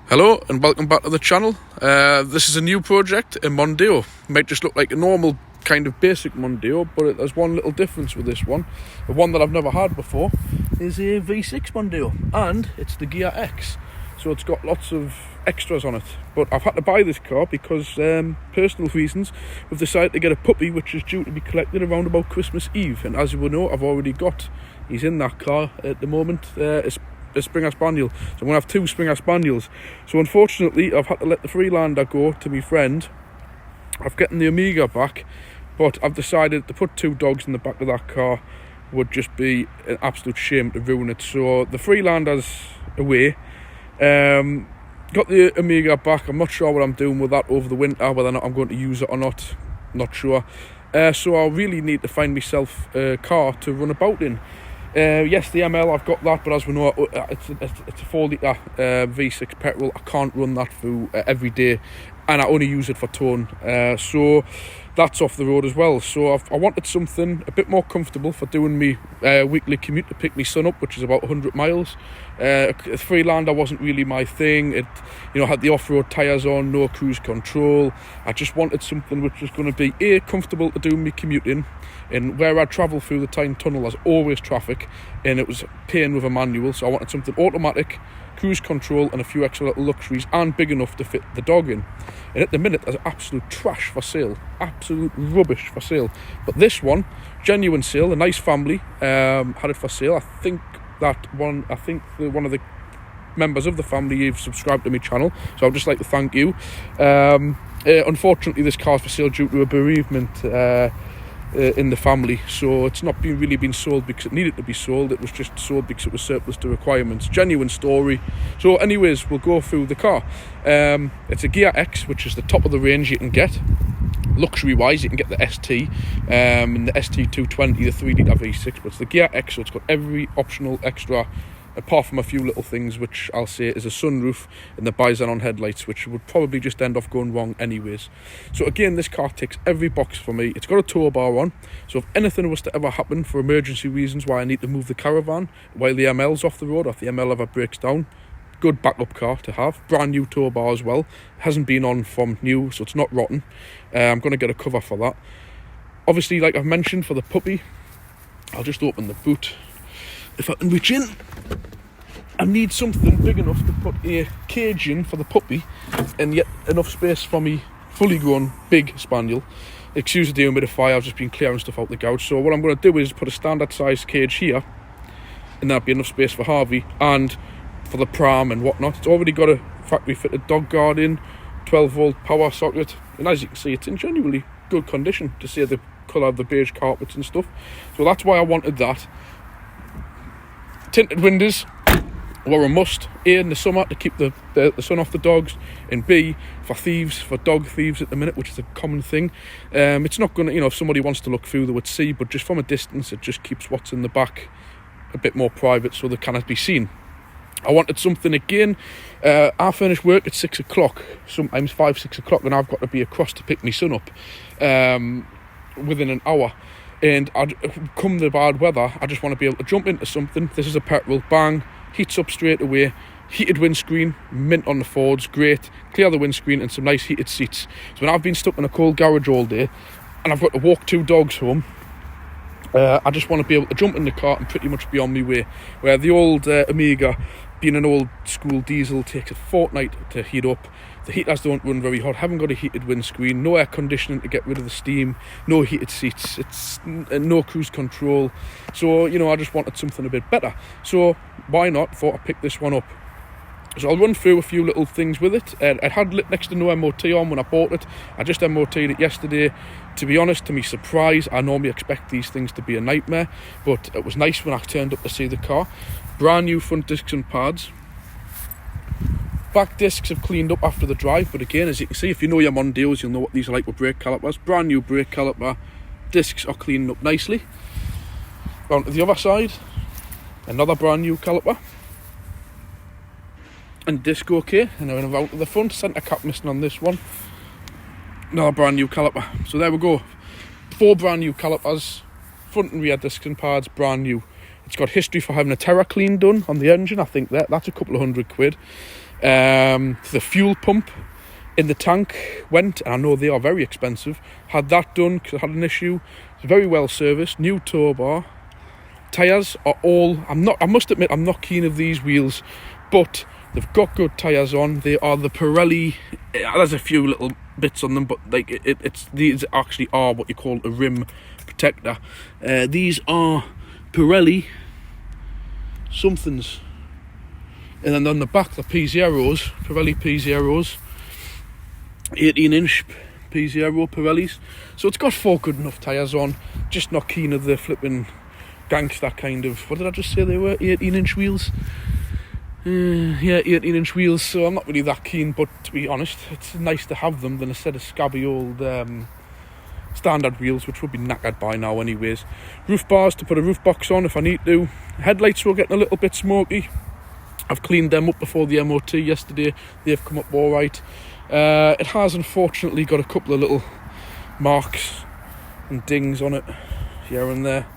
Hello and welcome back to the channel. This is a new project, a Mondeo. It might just look like a normal kind of basic Mondeo, but there's one little difference with this one. The one that I've never had before is a V6 Mondeo, and it's the Ghia X. So it's got lots of extras on it. But I've had to buy this car because personal reasons. We've decided to get a puppy which is due to be collected around about Christmas Eve. And as you will know, I've already got, he's in that car at the moment, a Springer Spaniel. So I'm going to have two Springer Spaniels. So unfortunately, I've had to let the Freelander go to my friend. I've gotten the Omega back, but I've decided to put two dogs in the back of that car would just be an absolute shame to ruin it. So the Freelander's away. Got the Omega back. I'm not sure what I'm doing with that over the winter, whether or not I'm going to use it or not. Not sure. So I really need to find myself a car to run about in. Yes, the ML, I've got that, but as we know, it's a 4 litre V6 petrol. I can't run that through every day, and I only use it for towing. So that's off the road as well. So I wanted something a bit more comfortable for doing me weekly commute to pick my son up, which is about 100 miles. Freelander wasn't really my thing. It, had the off-road tyres on, no cruise control. I just wanted something which was going to be comfortable to do me commuting. And where I travel through the Tyne Tunnel, there's always traffic, and it was a pain with a manual. So I wanted something automatic, cruise control, and a few extra little luxuries, and big enough to fit the dog in. And at the minute, there's absolute trash for sale, absolute rubbish for sale. But this one, genuine sale, a nice family had it for sale. I think one of the members of the family have subscribed to my channel, so I'd just like to thank you. Unfortunately, this car's for sale due to a bereavement in the family, so it's not really been sold because it needed to be sold. It was just sold because it was surplus to requirements. Genuine story. So anyways, we'll go through the car. It's a Ghia X, which is the top of the range you can get. Luxury wise, you can get the ST and the ST220, the 3 litre V6, but it's the Ghia X, so it's got every optional extra apart from a few little things, which I'll say is a sunroof and the bi-xenon headlights, which would probably just end off going wrong anyways. So again, this car ticks every box for me. It's got a tow bar on, so if anything was to ever happen for emergency reasons why I need to move the caravan while the ML's off the road, or if the ML ever breaks down, good backup car to have. Brand new tow bar as well. Hasn't been on from new, so it's not rotten. I'm going to get a cover for that. Obviously, like I've mentioned, for the puppy, I'll just open the boot. If I can reach in, I need something big enough to put a cage in for the puppy, and yet enough space for me fully grown big spaniel. Excuse the dehumidifier, I've just been clearing stuff out the couch. So what I'm going to do is put a standard size cage here, and that'll be enough space for Harvey and for the pram and whatnot. It's already got a factory fitted dog guard in, 12 volt power socket, and as you can see, it's in genuinely good condition, to see the colour of the beige carpets and stuff. So that's why I wanted that. Tinted windows were a must. A, in the summer to keep the sun off the dogs, and B, for thieves, for dog thieves at the minute, which is a common thing. It's not going to, if somebody wants to look through, they would see, but just from a distance, it just keeps what's in the back a bit more private so they cannot be seen. I wanted something again. I finish work at 6 o'clock, sometimes 5-6 o'clock, and I've got to be across to pick my son up within an hour. And come the bad weather, I just want to be able to jump into something. This is a petrol, bang, heats up straight away. Heated windscreen, mint on the Fords, great. Clear the windscreen and some nice heated seats. So when I've been stuck in a cold garage all day and I've got to walk two dogs home, I just want to be able to jump in the car and pretty much be on my way. Where the old Omega, being an old school diesel, takes a fortnight to heat up. The heaters don't run very hot, haven't got a heated windscreen, no air conditioning to get rid of the steam, no heated seats, it's no cruise control. So, I just wanted something a bit better. So, why not? Thought I'd pick this one up. So I'll run through a few little things with it. It had next to no MOT on when I bought it. I just MOT'd it yesterday. To be honest, to my surprise, I normally expect these things to be a nightmare, but it was nice when I turned up to see the car. Brand new front discs and pads. Back discs have cleaned up after the drive, but again, as you can see, if you know your Mondeos, you'll know what these are like with brake calipers. Brand new brake caliper. Discs are cleaning up nicely. Down to the other side, another brand new caliper. And disc okay, and then around to the front, centre cap missing on this one. Another brand new caliper. So there we go. 4 brand new calipers, front and rear discs and pads, brand new. It's got history for having a Terra clean done on the engine. I think that's a couple of £100. The fuel pump in the tank went, and I know they are very expensive. Had that done because I had an issue. It's very well serviced. New tow bar. Tyres are all... I must admit, I'm not keen of these wheels, but they've got good tyres on. They are the Pirelli. There's a few little bits on them, but like these actually are what you call a rim protector. These are Pirelli somethings, and then on the back the P0s, Pirelli P0s, 18-inch P0 Pirellis. So it's got 4 good enough tyres on. Just not keen of the flipping gangster kind of, what did I just say they were, 18-inch wheels? Yeah, 18-inch wheels, so I'm not really that keen, but to be honest, it's nice to have them than a set of scabby old standard wheels, which would be knackered by now anyways. Roof bars to put a roof box on if I need to. Headlights were getting a little bit smoky. I've cleaned them up before the MOT yesterday. They've come up alright. It has unfortunately got a couple of little marks and dings on it here and there.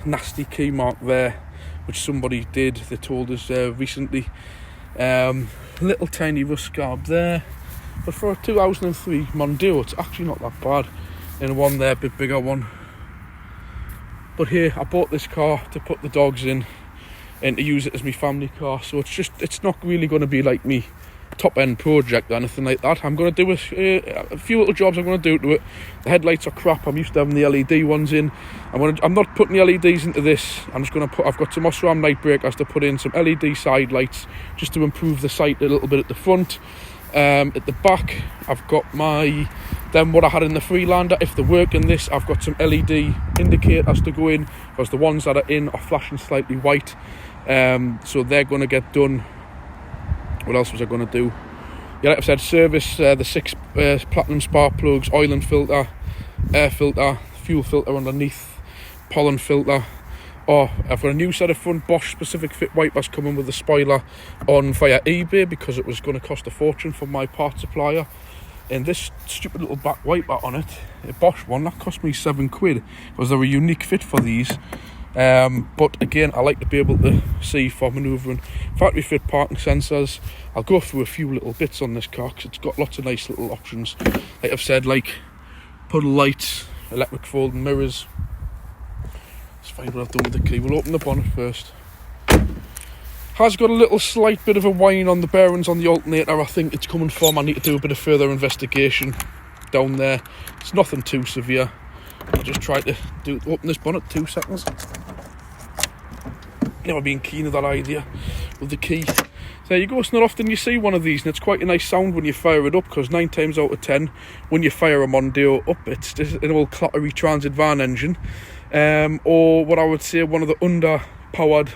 Nasty key mark there, which somebody did, they told us recently. Little tiny rust scarb there, but for a 2003 Mondeo it's actually not that bad. And one there, a bit bigger one. But here, I bought this car to put the dogs in and to use it as my family car, so it's not really going to be like me top end project or anything like that. I'm going to do a few little jobs I'm going to do to it. The headlights are crap. I'm used to having the LED ones in. I'm not putting the LEDs into this. I'm just going to put, I've got some Osram night breakers to put in, some LED side lights just to improve the sight a little bit at the front. At the back I've got what I had in the Freelander. If they work in this, I've got some LED indicators to go in, because the ones that are in are flashing slightly white, so they're going to get done. What else was I going to do? Yeah, like I said, service the 6 platinum spark plugs, oil and filter, air filter, fuel filter underneath, pollen filter. I've got a new set of front Bosch specific fit wipers coming with the spoiler on via eBay, because it was going to cost a fortune from my part supplier. And this stupid little back wiper on it, a Bosch one, that cost me £7, because they're a unique fit for these. But again, I like to be able to see for manoeuvring. Factory fit parking sensors. I'll go through a few little bits on this car because it's got lots of nice little options. Like I've said, like puddle lights, electric folding mirrors. Let's find what I've done with the key. We'll open the bonnet first. Has got a little slight bit of a whine on the bearings on the alternator. I think it's coming from, I need to do a bit of further investigation down there. It's nothing too severe. I'll just try to open this bonnet, 2 seconds. Never been keen of that idea with the key. There you go. It's not often you see one of these, and it's quite a nice sound when you fire it up, because 9 times out of 10 when you fire a Mondeo up, it's just an old clattery transit van engine, or what I would say one of the underpowered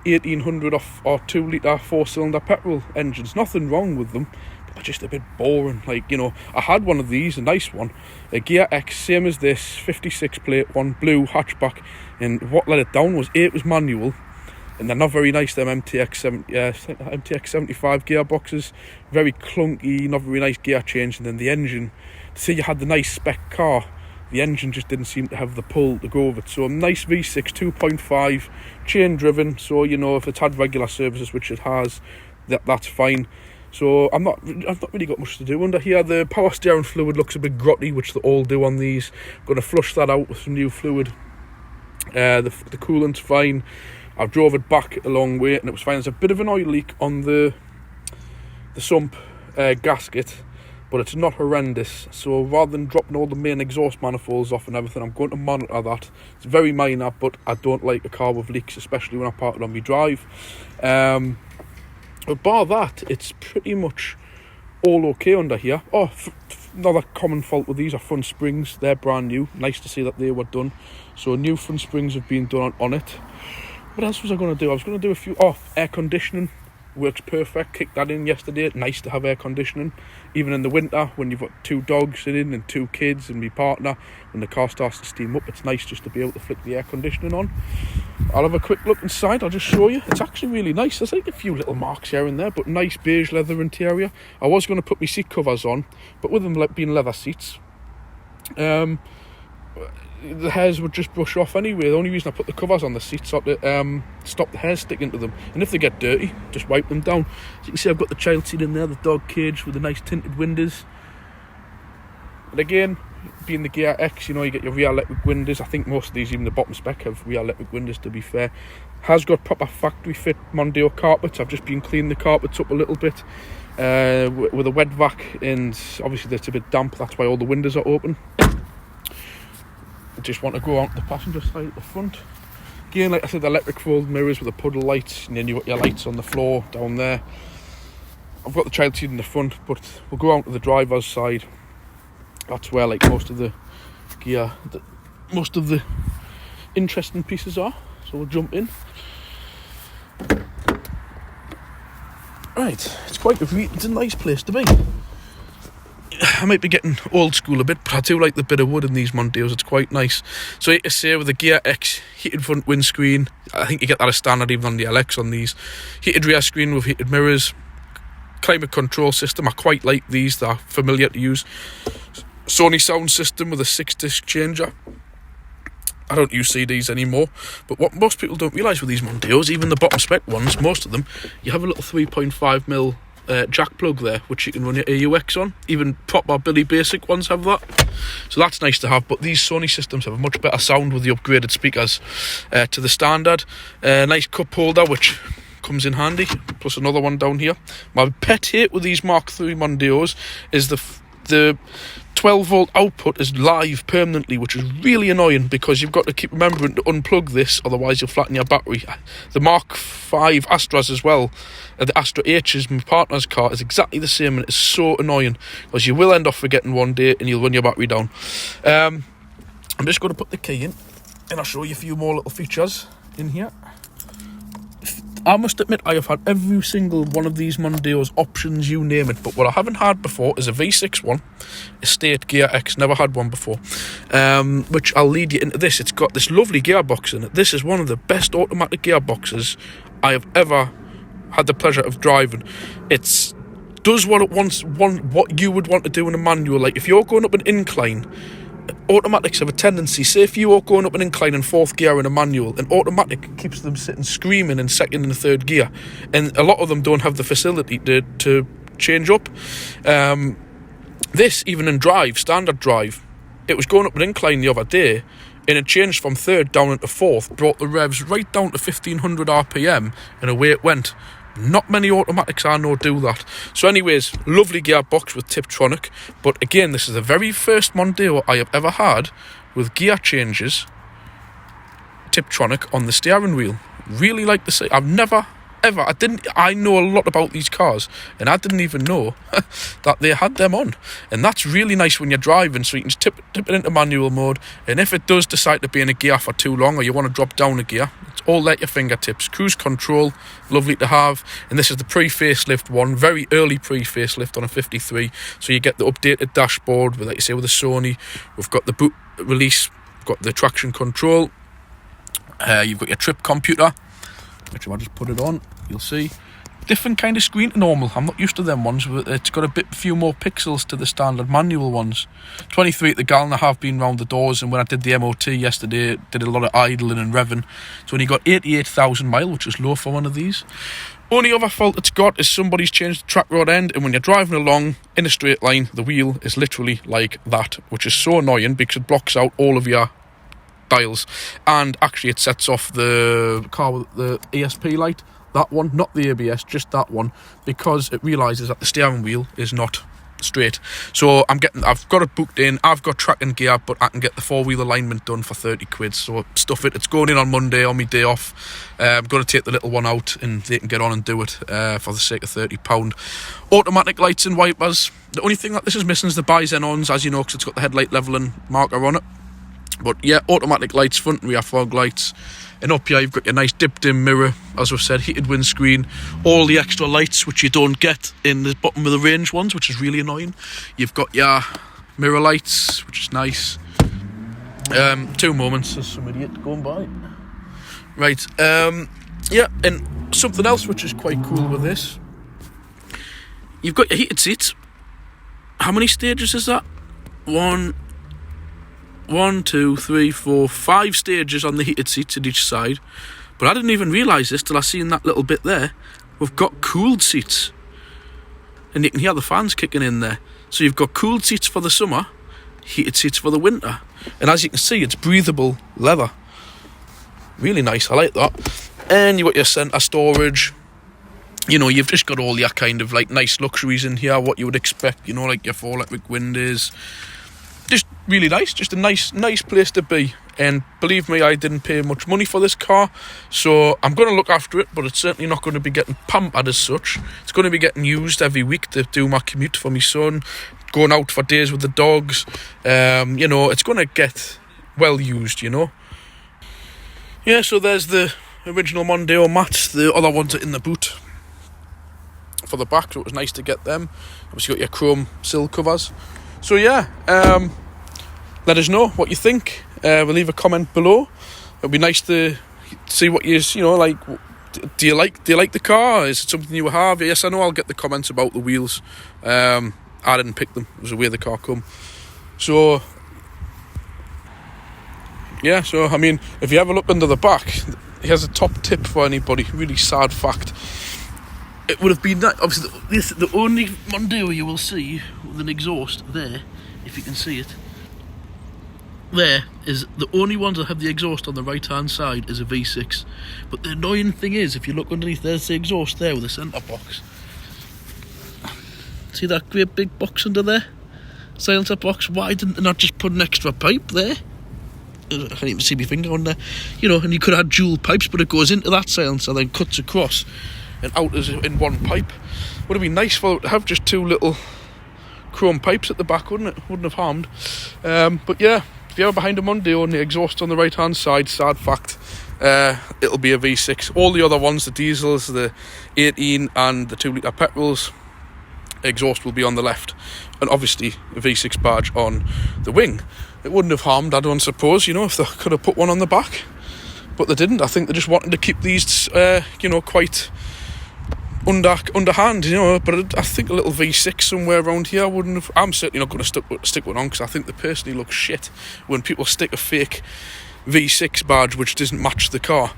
1800 or 2 litre 4-cylinder petrol engines. Nothing wrong with them, but they're just a bit boring. Like, you know, I had one of these, a nice one, a Ghia X, same as this, 56 plate one, blue hatchback, and what let it down was it was manual. And they're not very nice, them MTX 75 gearboxes. Very clunky, not very nice gear change. And then the engine, to say you had the nice spec car, the engine just didn't seem to have the pull to go with it. So a nice V6 2.5, chain driven. So, you know, if it's had regular services, which it has, that's fine. So I've not really got much to do under here. The power steering fluid looks a bit grotty, which they all do on these. Going to flush that out with some new fluid. The coolant's fine. I've drove it back a long way and it was fine. There's a bit of an oil leak on the sump gasket, but it's not horrendous. So rather than dropping all the main exhaust manifolds off and everything, I'm going to monitor that. It's very minor, but I don't like a car with leaks, especially when I park it on my drive. But bar that, it's pretty much all okay under here. Another common fault with these are front springs. They're brand new. Nice to see that they were done. So new front springs have been done on it. What else was I going to do? I was going to do a few... air conditioning. Works perfect. Kicked that in yesterday. Nice to have air conditioning. Even in the winter, when you've got 2 dogs sitting and 2 kids and my partner, when the car starts to steam up, it's nice just to be able to flick the air conditioning on. I'll have a quick look inside. I'll just show you. It's actually really nice. There's like a few little marks here and there, but nice beige leather interior. I was going to put my seat covers on, but with them being leather seats, the hairs would just brush off anyway. The only reason I put the covers on the seats so to stop the hairs sticking to them. And if they get dirty, just wipe them down. As you can see, I've got the child seat in there, the dog cage with the nice tinted windows. And again, being the Ghia X, you know, you get your rear electric windows. I think most of these, even the bottom spec, have rear electric windows, to be fair. Has got proper factory fit Mondeo carpets. I've just been cleaning the carpets up a little bit with a wet vac, and obviously it's a bit damp, that's why all the windows are open. I just want to go out the passenger side at the front. Again, like I said, electric fold mirrors with the puddle lights, and then you've got your lights on the floor down there. I've got the child seat in the front, but we'll go out to the driver's side. That's where like most of the Ghia, most of the interesting pieces are. So we'll jump in. Right, it's a nice place to be. I might be getting old school a bit, but I do like the bit of wood in these Mondeos. It's quite nice. So you can say with the Ghia X, heated front windscreen. I think you get that as standard even on the LX on these. Heated rear screen with heated mirrors. Climate control system. I quite like these. They're familiar to use. Sony sound system with a 6-disc changer. I don't use CDs anymore, but what most people don't realise with these Mondeos, even the bottom spec ones, most of them, you have a little 3.5mm jack plug there, which you can run your AUX on. Even proper Billy Basic ones have that, so that's nice to have. But these Sony systems have a much better sound with the upgraded speakers to the standard. Nice cup holder, which comes in handy, plus another one down here. My pet hate with these Mark III Mondeos is the 12-volt output is live permanently, which is really annoying because you've got to keep remembering to unplug this, otherwise you'll flatten your battery. The Mark V Astras as well, the Astra H's, my partner's car, is exactly the same, and it's so annoying because you will end up forgetting one day and you'll run your battery down. I'm just going to put the key in and I'll show you a few more little features in here. I must admit, I have had every single one of these Mondeos, options, you name it. But what I haven't had before is a V6 one, Estate Ghia X. Never had one before. Which I'll lead you into this. It's got this lovely gearbox in it. This is one of the best automatic gearboxes I have ever had the pleasure of driving. It does what it wants, what you would want to do in a manual. Like if you're going up an incline, automatics have a tendency, say if you are going up an incline in 4th gear in a manual, an automatic keeps them sitting screaming in 2nd and 3rd gear, and a lot of them don't have the facility to change up. This, even in drive, standard drive, it was going up an incline the other day and it changed from 3rd down into 4th, brought the revs right down to 1500 RPM, and away it went. Not many automatics I know do that. So anyways, lovely gearbox with Tiptronic. But again, this is the very first Mondeo I have ever had with gear changes, Tiptronic on the steering wheel. Really like to say, I've never ever, I know a lot about these cars, and I didn't even know that they had them on. And that's really nice when you're driving, so you can just tip it into manual mode, and if it does decide to be in a gear for too long, or you want to drop down a gear, it's all at your fingertips. Cruise control, lovely to have. And this is the pre-facelift one, very early pre-facelift on a 53, so you get the updated dashboard with, like you say, with the Sony. We've got the boot release, we've got the traction control, you've got your trip computer, which I'll just put it on, you'll see. Different kind of screen to normal. I'm not used to them ones. It's got a few more pixels to the standard manual ones. 23 at the gallon. I have been round the doors, and when I did the MOT yesterday, did a lot of idling and revving. So only got 88,000 miles, which is low for one of these. Only other fault it's got is somebody's changed the track rod end, and when you're driving along in a straight line, the wheel is literally like that, which is so annoying because it blocks out all of your dials. And actually it sets off the car with the ESP light, that one, not the ABS, just that one, because it realises that the steering wheel is not straight. So I've got it booked in, I've got tracking gear, but I can get the 4-wheel alignment done for 30 quid, so stuff it. It's going in on Monday on my day off. I'm going to take the little one out and they can get on and do it for the sake of £30. Automatic lights and wipers. The only thing that this is missing is the bi-xenons, as you know, because it's got the headlight levelling marker on it. But yeah, automatic lights, front and rear fog lights. And up here you've got your nice dipped-in mirror, as we've said, heated windscreen, all the extra lights which you don't get in the bottom of the range ones, which is really annoying. You've got your mirror lights, which is nice. 2 moments, there's some idiot going by. Right, yeah, and something else which is quite cool with this, you've got your heated seats. How many stages is that? 1, 1, 2, 3, 4, 5 stages on the heated seats at each side. But I didn't even realise this till I seen that little bit there. We've got cooled seats. And you can hear the fans kicking in there. So you've got cooled seats for the summer, heated seats for the winter. And as you can see, it's breathable leather. Really nice, I like that. And you've got your centre storage. You know, you've just got all your kind of like nice luxuries in here, what you would expect, you know, like your 4 electric windows. Just really nice, just a nice place to be. And believe me, I didn't pay much money for this car, so I'm going to look after it, but it's certainly not going to be getting pampered as such. It's going to be getting used every week to do my commute for my son, going out for days with the dogs. You know, it's going to get well used, you know. Yeah, so there's the original Mondeo mats. The other ones are in the boot for the back, so it was nice to get them. Obviously got your chrome sill covers. So yeah, let us know what you think. We'll leave a comment below. It'll be nice to see what you know, like. Do you like the car? Is it something you have? Yes, I know I'll get the comments about the wheels. I didn't pick them. It was the way the car come. So yeah, so I mean, if you ever look under the back, here's a top tip for anybody. Really sad fact. It would have been that, obviously, the only Mondeo you will see with an exhaust there, if you can see it, there is the only ones that have the exhaust on the right hand side is a V6. But the annoying thing is, if you look underneath, there's the exhaust there with the centre box. See that great big box under there? Silencer box. Why didn't they not just put an extra pipe there? I can't even see my finger on there. You know, and you could have had dual pipes, but it goes into that silencer, then cuts across and out as in one pipe. Would have been nice for to have just 2 little chrome pipes at the back, wouldn't it? Wouldn't have harmed. But yeah, if you're behind a Mondeo and the exhaust on the right hand side, sad fact, it'll be a V6. All the other ones, the diesels, the 18 and the 2 litre petrols, exhaust will be on the left, and obviously a V6 badge on the wing. It wouldn't have harmed, I don't suppose, you know, if they could have put one on the back, but they didn't. I think they just wanted to keep these you know, quite underhand, you know. But I think a little V6 somewhere around here wouldn't have. I'm certainly not going to stick one on, because I think they personally look shit when people stick a fake V6 badge which doesn't match the car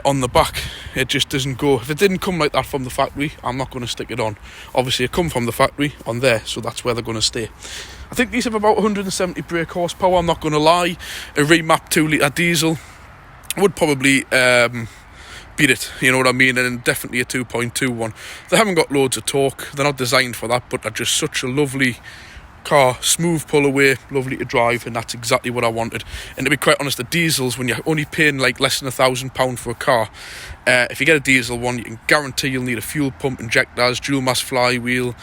on the back. It just doesn't go. If it didn't come like that from the factory, I'm not going to stick it on. Obviously it come from the factory on there, so that's where they're going to stay. I think these have about 170 brake horsepower, I'm not going to lie. A remapped 2 litre diesel would probably beat it, you know what I mean, and definitely a 2.2 one. They haven't got loads of torque, they're not designed for that, but they're just such a lovely car, smooth pull away, lovely to drive, and that's exactly what I wanted. And to be quite honest, the diesels, when you're only paying like less than £1,000 for a car, if you get a diesel one, you can guarantee you'll need a fuel pump, injectors, dual mass flywheel.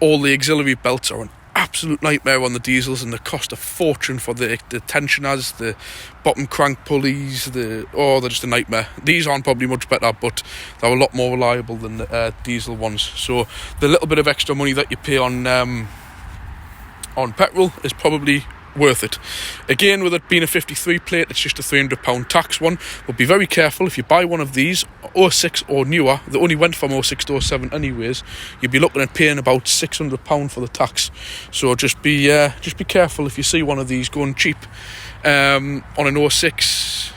All the auxiliary belts are an absolute nightmare on the diesels, and they cost a fortune for the tensioners, the bottom crank pulleys, they're just a nightmare. These aren't probably much better, but they're a lot more reliable than the diesel ones. So the little bit of extra money that you pay on petrol is probably worth it. Again, with it being a 53 plate, it's just a £300 tax one, but be very careful if you buy one of these 06 or newer. They only went from 06 to 07 anyways. You'd be looking at paying about £600 for the tax, so just be careful if you see one of these going cheap on an 06,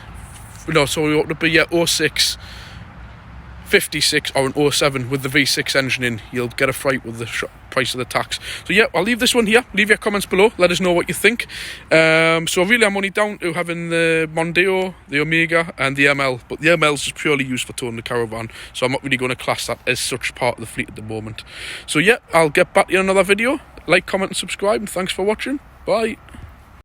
no, sorry, it ought to be 06 56 or an 07 with the V6 engine in. You'll get a fright with the price of the tax. So yeah, I'll leave this one here. Leave your comments below, let us know what you think. So really I'm only down to having the Mondeo, the Omega and the ML, but the ML is just purely used for towing the caravan, so I'm not really going to class that as such part of the fleet at the moment. So yeah, I'll get back to you in another video. Like, comment and subscribe, and thanks for watching. Bye.